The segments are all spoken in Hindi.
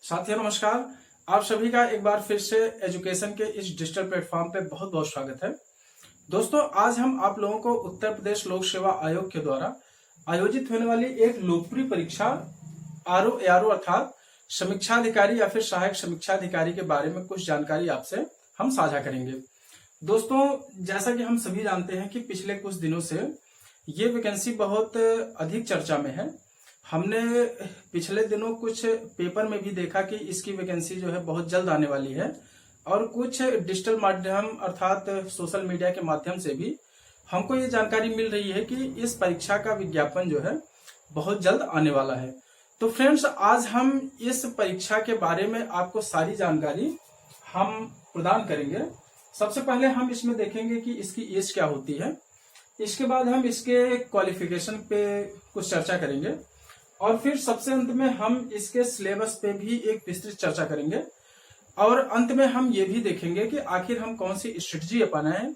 साथियों नमस्कार। आप सभी का एक बार फिर से एजुकेशन के इस डिजिटल प्लेटफॉर्म पे बहुत बहुत स्वागत है। दोस्तों, आज हम आप लोगों को उत्तर प्रदेश लोक सेवा आयोग के द्वारा आयोजित होने वाली एक लोकप्रिय परीक्षा आरओ एआरओ अर्थात समीक्षा अधिकारी या फिर सहायक समीक्षा अधिकारी के बारे में कुछ जानकारी आपसे हम साझा करेंगे। दोस्तों, जैसा कि हम सभी जानते हैं कि पिछले कुछ दिनों से ये वैकेंसी बहुत अधिक चर्चा में है। हमने पिछले दिनों कुछ पेपर में भी देखा कि इसकी वैकेंसी जो है बहुत जल्द आने वाली है और कुछ डिजिटल माध्यम अर्थात सोशल मीडिया के माध्यम से भी हमको ये जानकारी मिल रही है कि इस परीक्षा का विज्ञापन जो है बहुत जल्द आने वाला है। तो फ्रेंड्स, आज हम इस परीक्षा के बारे में आपको सारी जानकारी हम प्रदान करेंगे। सबसे पहले हम इसमें देखेंगे कि इसकी एज क्या होती है। इसके बाद हम इसके क्वालिफिकेशन पे कुछ चर्चा करेंगे और फिर सबसे अंत में हम इसके सिलेबस पे भी एक विस्तृत चर्चा करेंगे और अंत में हम ये भी देखेंगे कि आखिर हम कौन सी स्ट्रेटजी अपनाएं,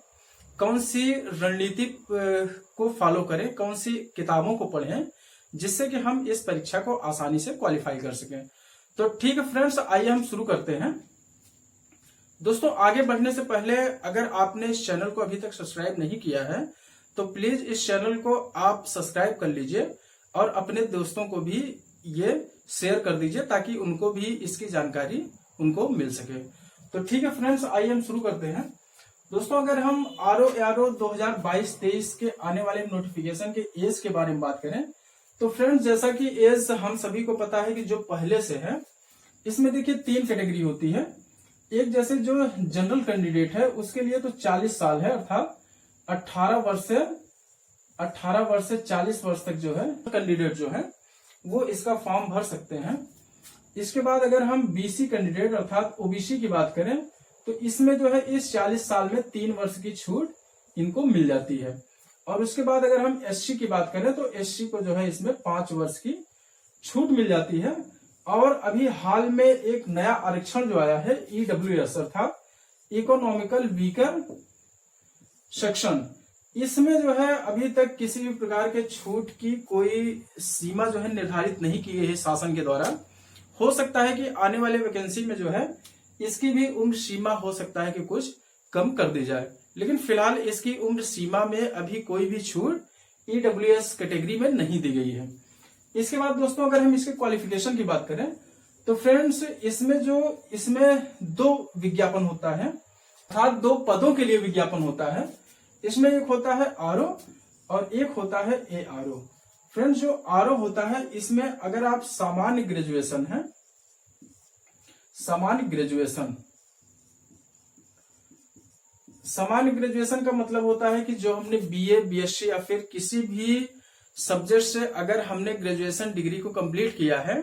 कौन सी रणनीति को फॉलो करें, कौन सी किताबों को पढ़ें जिससे कि हम इस परीक्षा को आसानी से क्वालिफाई कर सकें। तो ठीक है फ्रेंड्स, आइए हम शुरू करते हैं। दोस्तों, आगे बढ़ने से पहले अगर आपने इस चैनल को अभी तक सब्सक्राइब नहीं किया है तो प्लीज इस चैनल को आप सब्सक्राइब कर लीजिए और अपने दोस्तों को भी ये शेयर कर दीजिए ताकि उनको भी इसकी जानकारी उनको मिल सके। तो ठीक है फ्रेंड्स, आइए हम शुरू करते हैं। दोस्तों, अगर हम आरओ एआरओ 2022-23 के आने वाले नोटिफिकेशन के एज के बारे में बात करें तो फ्रेंड्स, जैसा कि एज हम सभी को पता है कि जो पहले से है इसमें देखिए 3 कैटेगरी होती है। एक जैसे जो जनरल कैंडिडेट है उसके लिए तो 40 साल है अर्थात 18 वर्ष से 40 वर्ष तक जो है कैंडिडेट जो है वो इसका फॉर्म भर सकते हैं। इसके बाद अगर हम बीसी कैंडिडेट अर्थात ओबीसी की बात करें तो इसमें जो है इस 40 साल में 3 वर्ष की छूट इनको मिल जाती है। और उसके बाद अगर हम एससी की बात करें तो एससी को जो है इसमें 5 वर्ष की छूट मिल जाती है। और अभी हाल में एक नया आरक्षण जो आया है ईडब्ल्यूएस अर्थात इकोनॉमिकल वीकर सेक्शन, इसमें जो है अभी तक किसी भी प्रकार के छूट की कोई सीमा जो है निर्धारित नहीं की गई है शासन के द्वारा। हो सकता है कि आने वाले वैकेंसी में जो है इसकी भी उम्र सीमा हो सकता है कि कुछ कम कर दी जाए, लेकिन फिलहाल इसकी उम्र सीमा में अभी कोई भी छूट ईडब्ल्यूएस कैटेगरी में नहीं दी गई है। इसके बाद दोस्तों, अगर हम इसके क्वालिफिकेशन की बात करें तो फ्रेंड्स इसमें 2 विज्ञापन होता है अर्थात 2 पदों के लिए विज्ञापन होता है। इसमें एक होता है आरओ और एक होता है एआरओ। फ्रेंड्स, जो आरओ होता है इसमें अगर आप सामान्य ग्रेजुएशन है, सामान्य ग्रेजुएशन का मतलब होता है कि जो हमने बीए बीएससी या फिर किसी भी सब्जेक्ट से अगर हमने ग्रेजुएशन डिग्री को कंप्लीट किया है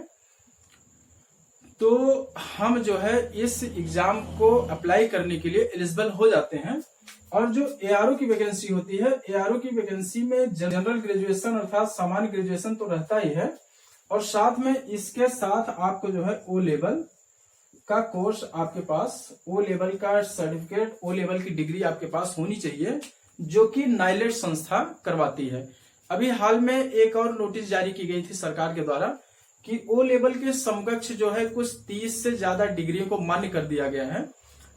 तो हम जो है इस एग्जाम को अप्लाई करने के लिए एलिजिबल हो जाते हैं। और जो एआरओ की वैकेंसी होती है, एआरओ की वैकेंसी में जनरल ग्रेजुएशन अर्थात सामान्य ग्रेजुएशन तो रहता ही है और साथ में इसके साथ आपको जो है ओ लेवल का कोर्स आपके पास, ओ लेवल का सर्टिफिकेट, ओ लेवल की डिग्री आपके पास होनी चाहिए जो कि नाइलेट संस्था करवाती है। अभी हाल में एक और नोटिस जारी की गई थी सरकार के द्वारा कि ओ लेवल के समकक्ष जो है कुछ 30 से ज्यादा डिग्रियों को मान्य कर दिया गया है।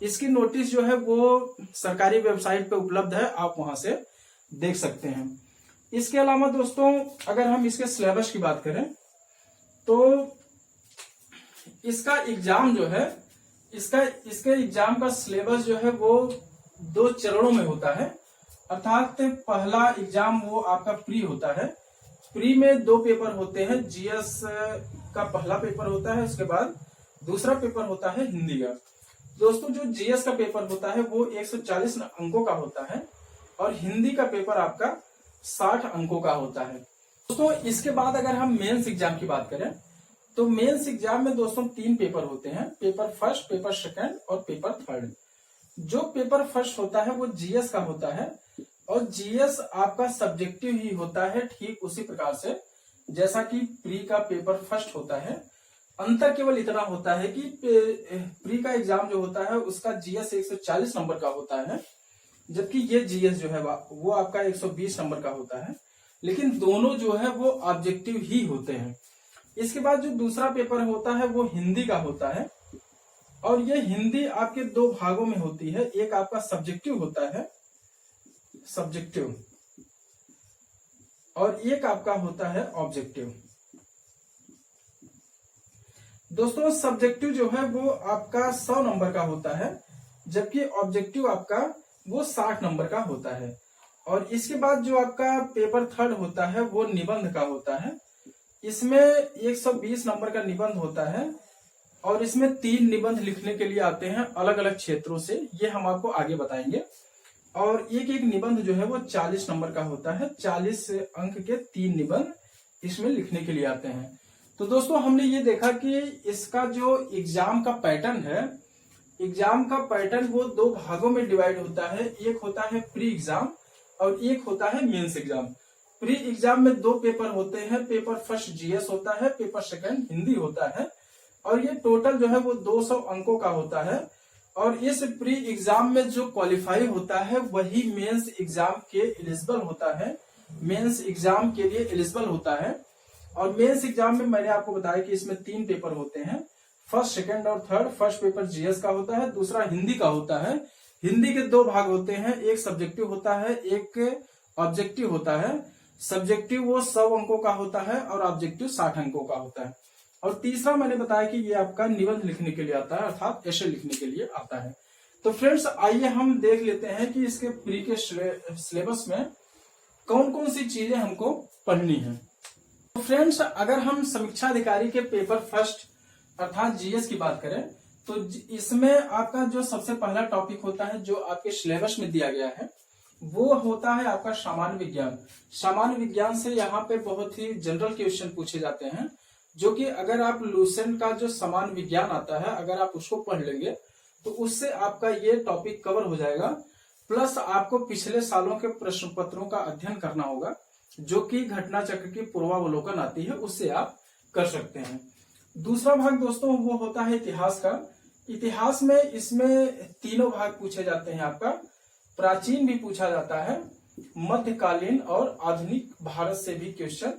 इसकी नोटिस जो है वो सरकारी वेबसाइट पे उपलब्ध है, आप वहां से देख सकते हैं। इसके अलावा दोस्तों, अगर हम इसके सिलेबस की बात करें तो इसका एग्जाम जो है इसके एग्जाम का सिलेबस जो है वो 2 चरणों में होता है अर्थात पहला एग्जाम वो आपका प्री होता है। प्री में 2 पेपर होते हैं। जीएस का पहला पेपर होता है, उसके बाद दूसरा पेपर होता है हिंदी का। दोस्तों, जो जीएस का पेपर होता है वो 140 अंकों का होता है और हिंदी का पेपर आपका 60 अंकों का होता है। दोस्तों, इसके बाद अगर हम मेंस एग्जाम की बात करें तो मेंस एग्जाम में दोस्तों 3 पेपर होते हैं, पेपर फर्स्ट, पेपर सेकंड और पेपर थर्ड। जो पेपर फर्स्ट होता है वो जीएस का होता है और जीएस आपका सब्जेक्टिव ही होता है, ठीक उसी प्रकार से जैसा कि प्री का पेपर फर्स्ट होता है। अंतर केवल इतना होता है कि प्री का एग्जाम जो होता है उसका जीएस 140 नंबर का होता है, जबकि ये जीएस जो है वो आपका 120 नंबर का होता है। लेकिन दोनों जो है वो ऑब्जेक्टिव ही होते हैं। इसके बाद जो दूसरा पेपर होता है वो हिंदी का होता है, और ये हिंदी आपके दो भागों में होती है। एक आपका सब्जेक्टिव होता है, सब्जेक्टिव, और एक आपका होता है ऑब्जेक्टिव। दोस्तों सब्जेक्टिव जो है वो आपका 100 नंबर का होता है, जबकि ऑब्जेक्टिव आपका वो 60 नंबर का होता है। और इसके बाद जो आपका पेपर थर्ड होता है वो निबंध का होता है। इसमें 120 नंबर का निबंध होता है, और इसमें 3 निबंध लिखने के लिए आते हैं अलग अलग क्षेत्रों से, ये हम आपको आगे बताएंगे। और एक एक निबंध जो है वो 40 नंबर का होता है। 40 अंक के 3 निबंध इसमें लिखने के लिए आते हैं। तो दोस्तों हमने ये देखा कि इसका जो एग्जाम का पैटर्न है, एग्जाम का पैटर्न वो 2 भागों में डिवाइड होता है। एक होता है प्री एग्जाम और एक होता है मेंस एग्जाम। प्री एग्जाम में 2 पेपर होते हैं। पेपर फर्स्ट जीएस होता है, पेपर सेकंड हिंदी होता है, और ये टोटल जो है वो 200 अंकों का होता है। और इस प्री एग्जाम में जो क्वालिफाई होता है वही मेंस एग्जाम के एलिजिबल होता है, मेंस एग्जाम के लिए एलिजिबल होता है। और मेंस एग्जाम में मैंने आपको बताया कि इसमें 3 पेपर होते हैं, फर्स्ट, सेकंड और थर्ड। फर्स्ट पेपर जीएस का होता है, दूसरा हिंदी का होता है। हिंदी के 2 भाग होते हैं, एक सब्जेक्टिव होता है, एक ऑब्जेक्टिव होता है। सब्जेक्टिव वो 100 अंकों का होता है और ऑब्जेक्टिव 60 अंकों का होता है। और तीसरा मैंने बताया कि ये आपका निबंध लिखने के लिए आता है, अर्थात एसे लिखने के लिए आता है। तो फ्रेंड्स आइए हम देख लेते हैं कि इसके प्री के सिलेबस में कौन कौन सी चीजें हमको पढ़नी है। तो फ्रेंड्स अगर हम समीक्षा अधिकारी के पेपर फर्स्ट अर्थात जीएस की बात करें, तो इसमें आपका जो सबसे पहला टॉपिक होता है जो आपके सिलेबस में दिया गया है वो होता है आपका सामान्य विज्ञान। सामान्य विज्ञान से यहाँ पे बहुत ही जनरल क्वेश्चन पूछे जाते हैं, जो कि अगर आप लूसेंट का जो सामान्य विज्ञान आता है अगर आप उसको पढ़ लेंगे तो उससे आपका ये टॉपिक कवर हो जाएगा। प्लस आपको पिछले सालों के प्रश्न पत्रों का अध्ययन करना होगा, जो कि घटना चक्र की पूर्वावलोकन आती है, उससे आप कर सकते हैं। दूसरा भाग दोस्तों वो होता है इतिहास का। इतिहास में इसमें 3 भाग पूछे जाते हैं आपका। प्राचीन भी पूछा जाता है, मध्यकालीन और आधुनिक भारत से भी क्वेश्चन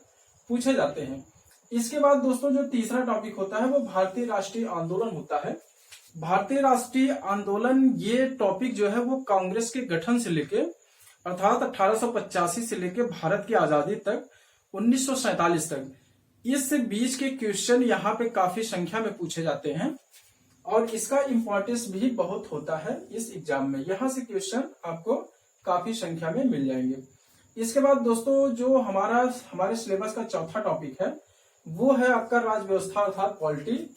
पूछे जाते हैं। इसके बाद दोस्तों जो तीसरा टॉपिक होता है वो भारतीय राष्ट्रीय आंदोलन होता है। भारतीय राष्ट्रीय आंदोलन ये टॉपिक जो है वो कांग्रेस के गठन से लेके अर्थात 1885 से लेके भारत की आजादी तक 1947 तक, इस बीच के क्वेश्चन यहाँ पे काफी संख्या में पूछे जाते हैं, और इसका इंपॉर्टेंस भी बहुत होता है इस एग्जाम में। यहाँ से क्वेश्चन आपको काफी संख्या में मिल जाएंगे। इसके बाद दोस्तों जो हमारे सिलेबस का चौथा टॉपिक है वो है आपका राज्य व्यवस्था अर्थात पॉलिटी,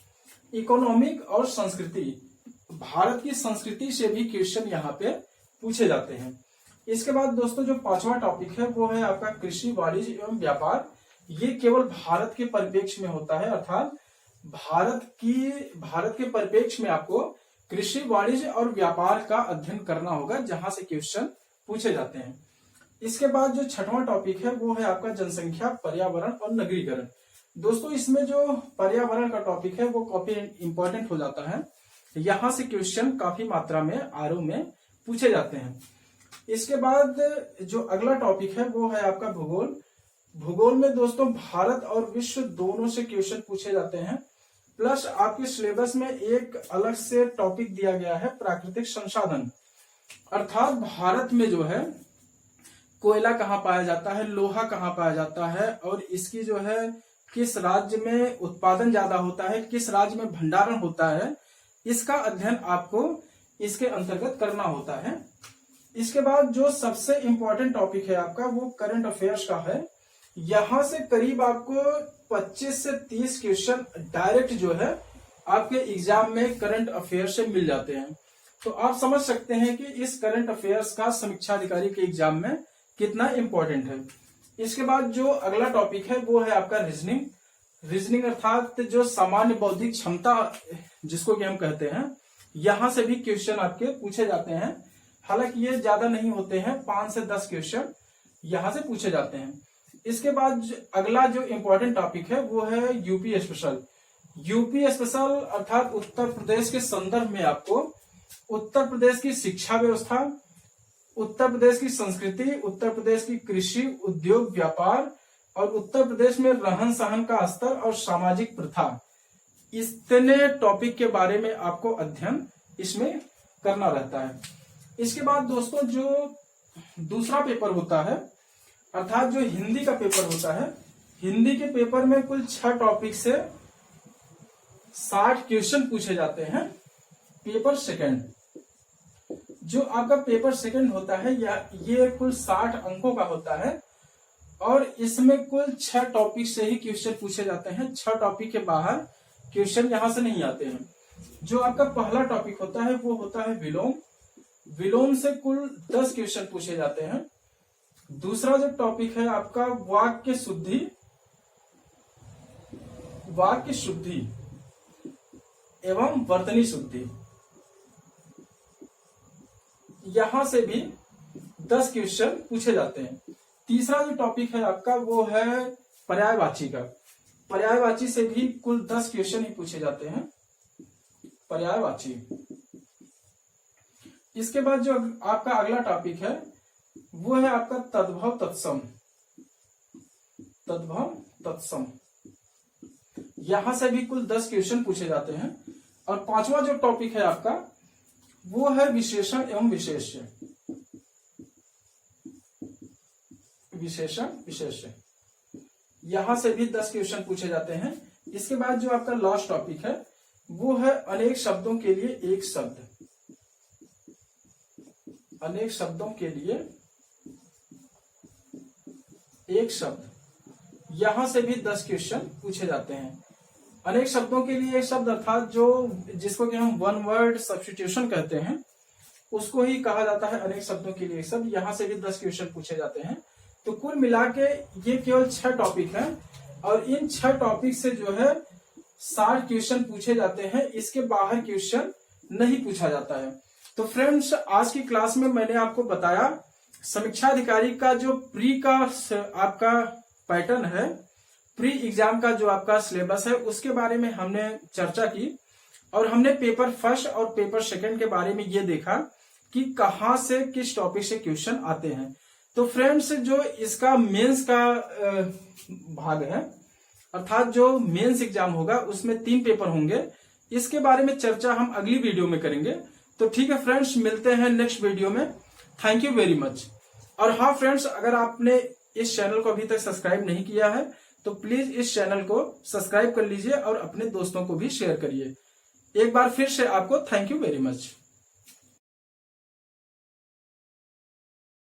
इकोनॉमिक और संस्कृति। भारत की संस्कृति से भी क्वेश्चन यहाँ पे पूछे जाते हैं। इसके बाद दोस्तों जो 5वां टॉपिक है वो है आपका कृषि, वाणिज्य एवं व्यापार। ये केवल भारत के परिप्रेक्ष्य में होता है, अर्थात भारत के परिप्रेक्ष्य में आपको कृषि, वाणिज्य और व्यापार का अध्ययन करना होगा, जहां से क्वेश्चन पूछे जाते हैं। इसके बाद जो 6वां टॉपिक है वो है आपका जनसंख्या, पर्यावरण और नगरीकरण। दोस्तों इसमें जो पर्यावरण का टॉपिक है वो काफी इंपॉर्टेंट हो जाता है, यहां से क्वेश्चन काफी मात्रा में आरओ में पूछे जाते हैं। इसके बाद जो अगला टॉपिक है वो है आपका भूगोल। भूगोल में दोस्तों भारत और विश्व दोनों से क्वेश्चन पूछे जाते हैं। प्लस आपके सिलेबस में एक अलग से टॉपिक दिया गया है प्राकृतिक संसाधन, अर्थात भारत में जो है कोयला कहाँ पाया जाता है, लोहा कहाँ पाया जाता है, और इसकी जो है किस राज्य में उत्पादन ज्यादा होता है, किस राज्य में भंडारण होता है, इसका अध्ययन आपको इसके अंतर्गत करना होता है। इसके बाद जो सबसे इंपॉर्टेंट टॉपिक है आपका वो करंट अफेयर्स का है। यहां से करीब आपको 25 से 30 क्वेश्चन डायरेक्ट जो है आपके एग्जाम में करंट अफेयर्स से मिल जाते हैं। तो आप समझ सकते हैं कि इस करंट अफेयर्स का समीक्षा अधिकारी के एग्जाम में कितना इंपॉर्टेंट है। इसके बाद जो अगला टॉपिक है वो है आपका रीजनिंग अर्थात जो सामान्य बौद्धिक क्षमता जिसको कि हम कहते हैं, यहां से भी क्वेश्चन आपके पूछे जाते हैं। हालांकि ये ज्यादा नहीं होते हैं, 5 से 10 क्वेश्चन यहां से पूछे जाते हैं। इसके बाद अगला जो इंपॉर्टेंट टॉपिक है वो है यूपी स्पेशल। यूपी स्पेशल अर्थात उत्तर प्रदेश के संदर्भ में आपको उत्तर प्रदेश की शिक्षा व्यवस्था, उत्तर प्रदेश की संस्कृति, उत्तर प्रदेश की कृषि, उद्योग, व्यापार, और उत्तर प्रदेश में रहन सहन का स्तर और सामाजिक प्रथा, इतने टॉपिक के बारे में आपको अध्ययन इसमें करना रहता है। इसके बाद दोस्तों जो दूसरा पेपर होता है, अर्थात जो हिंदी का पेपर होता है, हिंदी के पेपर में कुल 6 टॉपिक से 60 क्वेश्चन पूछे जाते हैं। पेपर सेकंड, जो आपका पेपर सेकंड होता है ये कुल 60 अंकों का होता है और इसमें कुल 6 टॉपिक से ही क्वेश्चन पूछे जाते हैं। 6 टॉपिक के बाहर क्वेश्चन यहां से नहीं आते हैं। जो आपका पहला टॉपिक होता है वो होता है विलोम। विलोम से कुल 10 क्वेश्चन पूछे जाते हैं। दूसरा जो टॉपिक है आपका वाक्य शुद्धि, वाक्य शुद्धि एवं वर्तनी शुद्धि, यहां से भी 10 क्वेश्चन पूछे जाते हैं। तीसरा जो टॉपिक है आपका वो है पर्यायवाची का। पर्यायवाची से भी कुल 10 क्वेश्चन ही पूछे जाते हैं, पर्यायवाची। इसके बाद जो आपका अगला टॉपिक है वो है आपका तद्भव तत्सम, तद्भव तत्सम, यहां से भी कुल 10 क्वेश्चन पूछे जाते हैं। और पांचवा जो टॉपिक है आपका वो है विशेषण एवं विशेष्य, विशेषण विशेष्य, यहां से भी 10 क्वेश्चन पूछे जाते हैं। इसके बाद जो आपका लास्ट टॉपिक है वो है अनेक शब्दों के लिए एक शब्द, अनेक शब्दों के लिए एक शब्द, यहां से भी 10 क्वेश्चन पूछे जाते हैं। अनेक शब्दों के लिए एक शब्द अर्थात जो जिसको कि हम वन वर्ड सब्स्टिट्यूशन कहते हैं, उसको ही कहा जाता है अनेक शब्दों के लिए एक शब्द। यहां से भी 10 क्वेश्चन पूछे जाते हैं। तो कुल मिला के ये केवल 6 टॉपिक हैं और इन 6 टॉपिक से जो है 60 क्वेश्चन पूछे जाते हैं। इसके बाहर क्वेश्चन नहीं पूछा जाता है। तो फ्रेंड्स, आज की क्लास में मैंने आपको बताया समीक्षा अधिकारी का जो प्री का आपका पैटर्न है, प्री एग्जाम का जो आपका सिलेबस है, उसके बारे में हमने चर्चा की और हमने पेपर फर्स्ट और पेपर सेकंड के बारे में ये देखा कि कहां से किस टॉपिक से क्वेश्चन आते हैं। तो फ्रेंड्स, जो इसका मेंस का भाग है, अर्थात जो मेंस एग्जाम होगा उसमें 3 पेपर होंगे। इसके बारे में चर्चा हम अगली वीडियो में करेंगे। तो ठीक है फ्रेंड्स, मिलते हैं नेक्स्ट वीडियो में। Thank you very much. और हाँ फ्रेंड्स, अगर आपने इस चैनल को अभी तक सब्सक्राइब नहीं किया है तो प्लीज इस चैनल को सब्सक्राइब कर लीजिए और अपने दोस्तों को भी शेयर करिए। एक बार फिर से आपको थैंक यू वेरी मच।